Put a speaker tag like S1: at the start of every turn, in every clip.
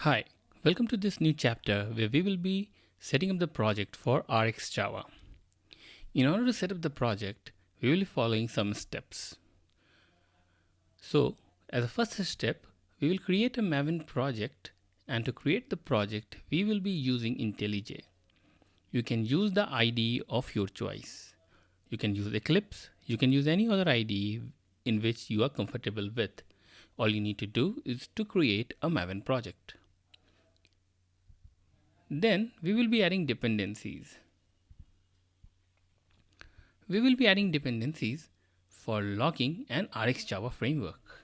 S1: Hi, welcome to this new chapter where we will be setting up the project for RxJava. In order to set up the project, we will be following some steps. So, as a first step, we will create a Maven project, and to create the project, we will be using IntelliJ. You can use the IDE of your choice. You can use Eclipse, you can use any other IDE in which you are comfortable with. All you need to do is to create a Maven project. Then we will be adding dependencies. We will be adding dependencies for logging and RxJava framework.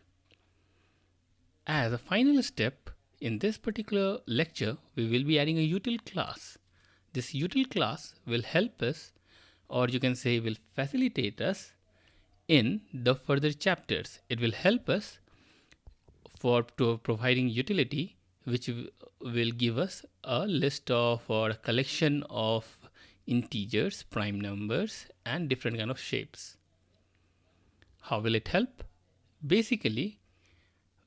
S1: As a final step, in this particular lecture, we will be adding a Util class. This Util class will help us, or you can say will facilitate us in the further chapters. It will help us to providing utility which will give us a list of or a collection of integers, prime numbers, and different kind of shapes. How will it help? Basically,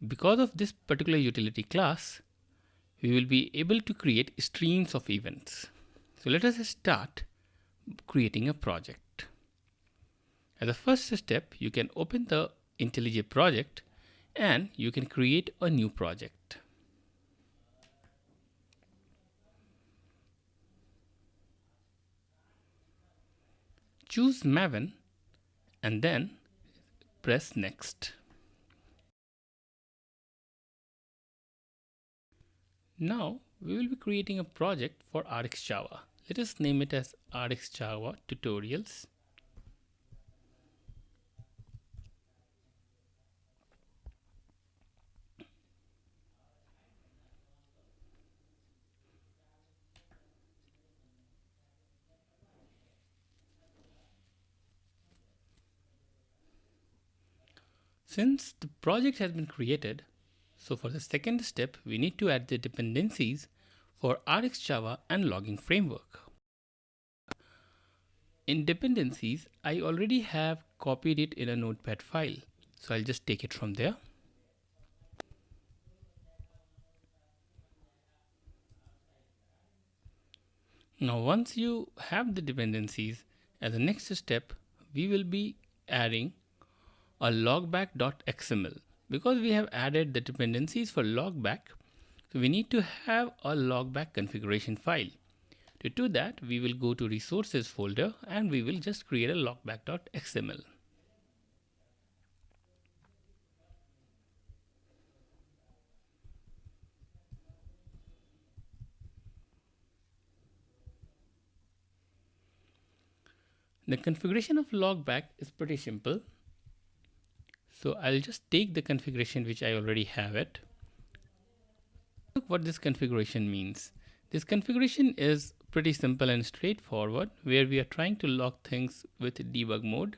S1: because of this particular utility class, we will be able to create streams of events. So let us start creating a project. As a first step, you can open the IntelliJ project and you can create a new project. Choose Maven and then press Next. Now we will be creating a project for RxJava. Let us name it as RxJava Tutorials. Since the project has been created, so for the second step, we need to add the dependencies for RxJava and logging framework. In dependencies, I already have copied it in a notepad file. So I'll just take it from there. Now, once you have the dependencies, as a next step, we will be adding a logback.xml. Because we have added the dependencies for logback, so we need to have a logback configuration file. To do that, we will go to resources folder and we will just create a logback.xml. The configuration of logback is pretty simple. So I'll just take the configuration which I already have it. Look what this configuration means. This configuration is pretty simple and straightforward, where we are trying to log things with debug mode.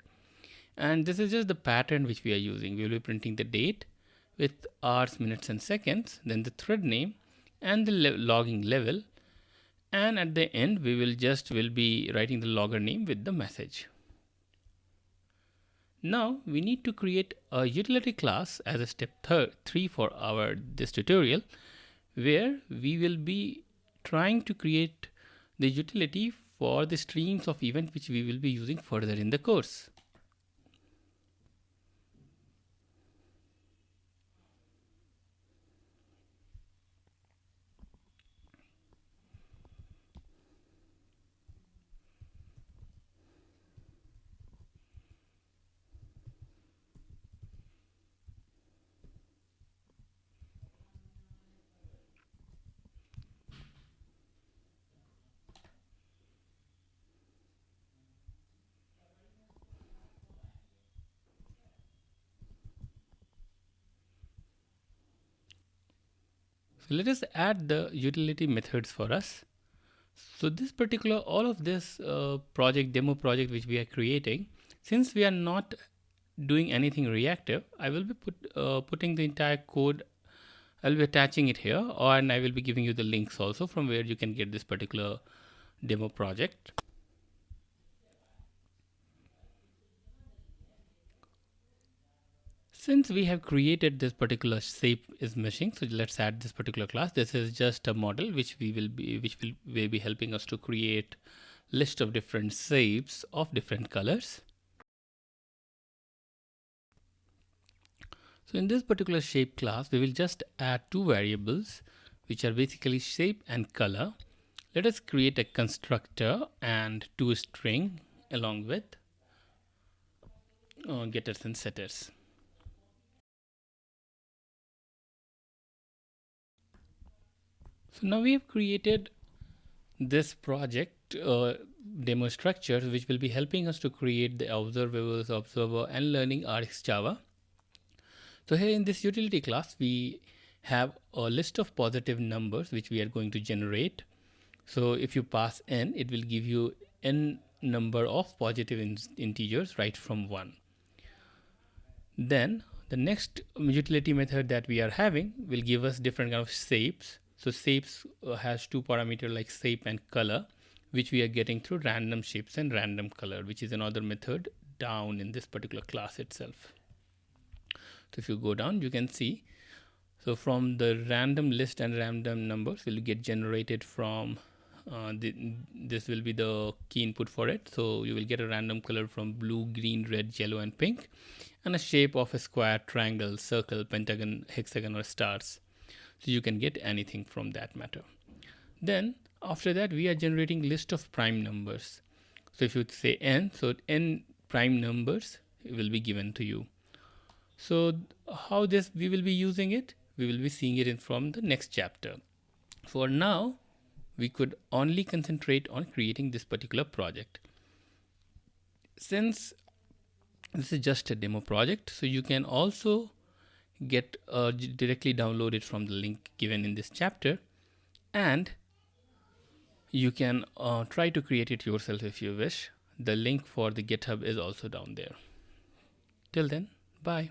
S1: And this is just the pattern which we are using. We will be printing the date with hours, minutes, and seconds, then the thread name and the logging level. And at the end, we will be writing the logger name with the message. Now we need to create a utility class as a step 3 for this tutorial, where we will be trying to create the utility for the streams of event which we will be using further in the course. So let us add the utility methods for us. So this particular, all of this demo project which we are creating, since we are not doing anything reactive, I will be putting the entire code. I'll be attaching it here, and I will be giving you the links also from where you can get this particular demo project. Since we have created this particular shape is missing, so let's add this particular class. This is just a model which will be helping us to create list of different shapes of different colors. So in this particular shape class, we will just add two variables which are basically shape and color. Let us create a constructor and two string along with getters and setters. So now we have created this project demo structure which will be helping us to create the observables, observer and learning RxJava. So here in this utility class, we have a list of positive numbers which we are going to generate. So if you pass n, it will give you n number of positive integers right from 1. Then the next utility method that we are having will give us different kind of shapes. So shapes has two parameters like shape and color, which we are getting through random shapes and random color, which is another method down in this particular class itself. So if you go down, you can see, so from the random list and random numbers will get generated from this will be the key input for it. So you will get a random color from blue, green, red, yellow and pink, and a shape of a square, triangle, circle, pentagon, hexagon or stars. So you can get anything from that matter. Then after that, we are generating list of prime numbers. So if you say n, so n prime numbers will be given to you. So how this we will be using it, we will be seeing it from the next chapter. For now, we could only concentrate on creating this particular project. Since this is just a demo project, so you can also get directly download it from the link given in this chapter, and you can try to create it yourself if you wish. The link for the GitHub is also down there. Till then, bye.